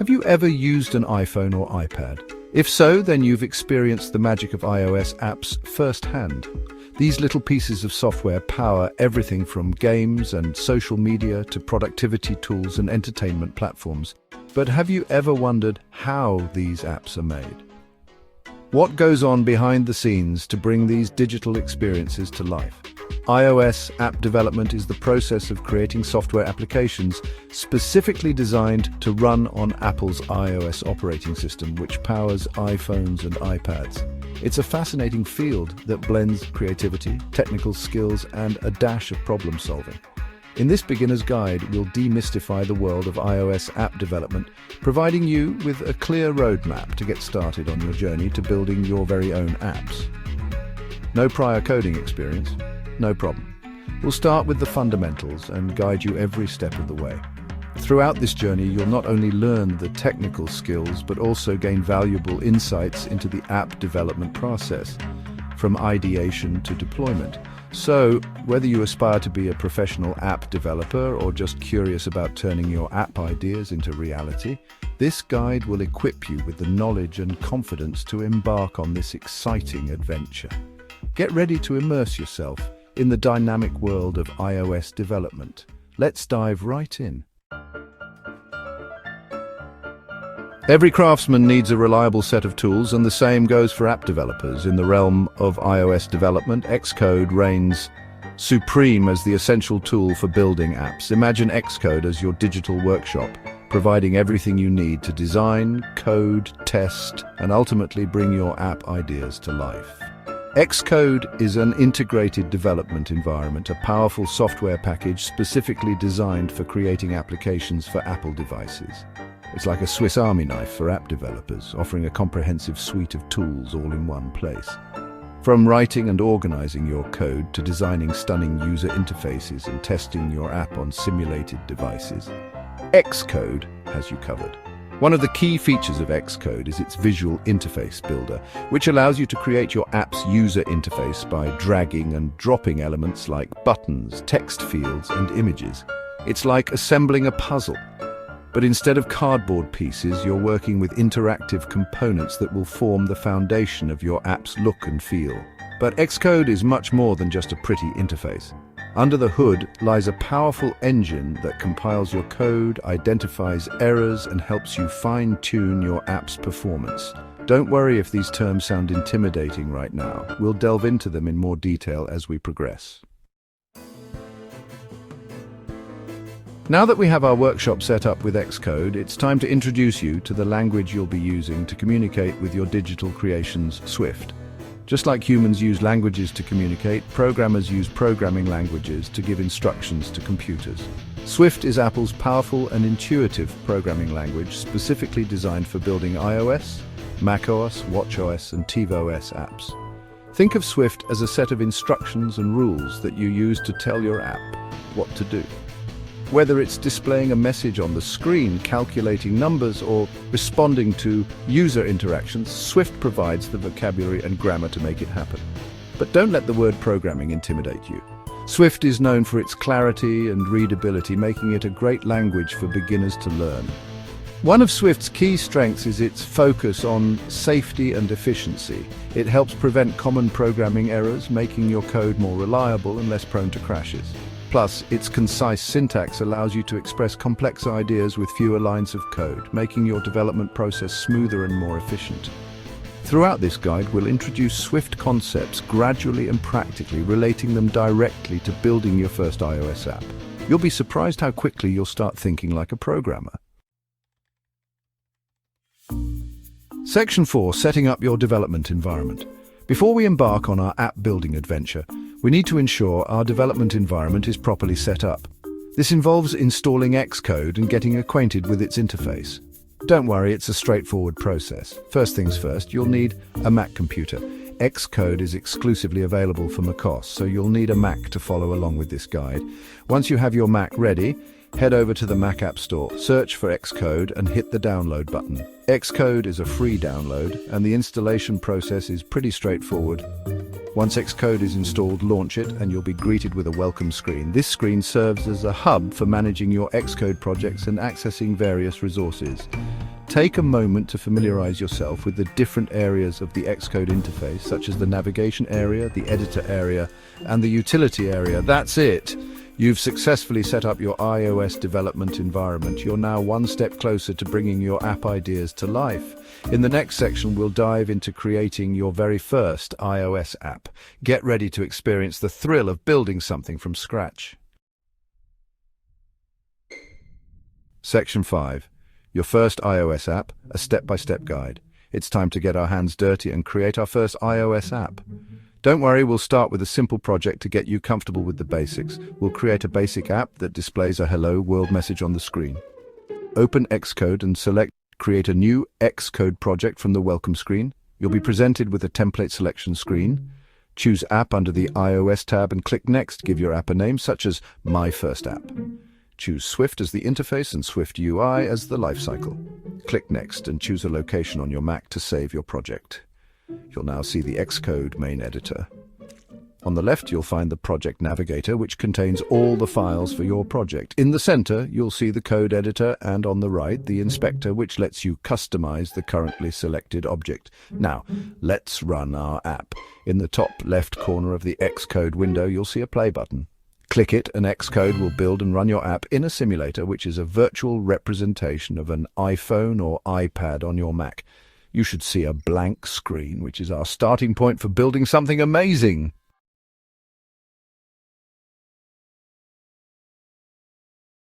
Have you ever used an iPhone or iPad? If so, then you've experienced the magic of iOS apps firsthand. These little pieces of software power everything from games and social media to productivity tools and entertainment platforms. But have you ever wondered how these apps are made? What goes on behind the scenes to bring these digital experiences to life? iOS app development is the process of creating software applications specifically designed to run on Apple's iOS operating system, which powers iPhones and iPads. It's a fascinating field that blends creativity, technical skills, and a dash of problem solving. In this beginner's guide, we'll demystify the world of iOS app development, providing you with a clear roadmap to get started on your journey to building your very own apps. No prior coding experience? No problem. We'll start with the fundamentals and guide you every step of the way. Throughout this journey, you'll not only learn the technical skills, but also gain valuable insights into the app development process, from ideation to deployment. So, whether you aspire to be a professional app developer or just curious about turning your app ideas into reality, this guide will equip you with the knowledge and confidence to embark on this exciting adventure. Get ready to immerse yourself in the dynamic world of iOS development. Let's dive right in. Every craftsman needs a reliable set of tools, and the same goes for app developers. In the realm of iOS development, Xcode reigns supreme as the essential tool for building apps. Imagine Xcode as your digital workshop, providing everything you need to design, code, test, and ultimately bring your app ideas to life. Xcode is an integrated development environment, a powerful software package specifically designed for creating applications for Apple devices. It's like a Swiss Army knife for app developers, offering a comprehensive suite of tools all in one place. From writing and organizing your code to designing stunning user interfaces and testing your app on simulated devices, Xcode has you covered. One of the key features of Xcode is its visual interface builder, which allows you to create your app's user interface by dragging and dropping elements like buttons, text fields, and images. It's like assembling a puzzle. But instead of cardboard pieces, you're working with interactive components that will form the foundation of your app's look and feel. But Xcode is much more than just a pretty interface. Under the hood lies a powerful engine that compiles your code, identifies errors, and helps you fine-tune your app's performance. Don't worry if these terms sound intimidating right now. We'll delve into them in more detail as we progress. Now that we have our workshop set up with Xcode, it's time to introduce you to the language you'll be using to communicate with your digital creations, Swift. Just like humans use languages to communicate, programmers use programming languages to give instructions to computers. Swift is Apple's powerful and intuitive programming language specifically designed for building iOS, macOS, watchOS, and tvOS apps. Think of Swift as a set of instructions and rules that you use to tell your app what to do. Whether it's displaying a message on the screen, calculating numbers, or responding to user interactions, Swift provides the vocabulary and grammar to make it happen. But don't let the word programming intimidate you. Swift is known for its clarity and readability, making it a great language for beginners to learn. One of Swift's key strengths is its focus on safety and efficiency. It helps prevent common programming errors, making your code more reliable and less prone to crashes. Plus, its concise syntax allows you to express complex ideas with fewer lines of code, making your development process smoother and more efficient. Throughout this guide, we'll introduce Swift concepts gradually and practically, relating them directly to building your first iOS app. You'll be surprised how quickly you'll start thinking like a programmer. Section 4. Setting up your development environment. Before we embark on our app building adventure, we need to ensure our development environment is properly set up. This involves installing Xcode and getting acquainted with its interface. Don't worry, it's a straightforward process. First things first, you'll need a Mac computer. Xcode is exclusively available for macOS, so you'll need a Mac to follow along with this guide. Once you have your Mac ready, head over to the Mac App Store, search for Xcode and hit the download button. Xcode is a free download, and the installation process is pretty straightforward. Once Xcode is installed, launch it and you'll be greeted with a welcome screen. This screen serves as a hub for managing your Xcode projects and accessing various resources. Take a moment to familiarize yourself with the different areas of the Xcode interface, such as the navigation area, the editor area, and the utility area. That's it. You've successfully set up your iOS development environment. You're now one step closer to bringing your app ideas to life. In the next section, we'll dive into creating your very first iOS app. Get ready to experience the thrill of building something from scratch. Section 5. Your first iOS app, a step-by-step guide. It's time to get our hands dirty and create our first iOS app. Don't worry, we'll start with a simple project to get you comfortable with the basics. We'll create a basic app that displays a Hello World message on the screen. Open Xcode and select Create a new Xcode project from the welcome screen. You'll be presented with a template selection screen. Choose App under the iOS tab and click Next. Give your app a name such as My First App. Choose Swift as the interface and Swift UI as the lifecycle. Click Next and choose a location on your Mac to save your project. You'll now see the Xcode main editor. On the left, you'll find the project navigator, which contains all the files for your project. In the center, you'll see the code editor, and on the right, the inspector, which lets you customize the currently selected object. Now, let's run our app. In the top left corner of the Xcode window, you'll see a play button. Click it and Xcode will build and run your app in a simulator, which is a virtual representation of an iPhone or iPad on your Mac. You should see a blank screen, which is our starting point for building something amazing.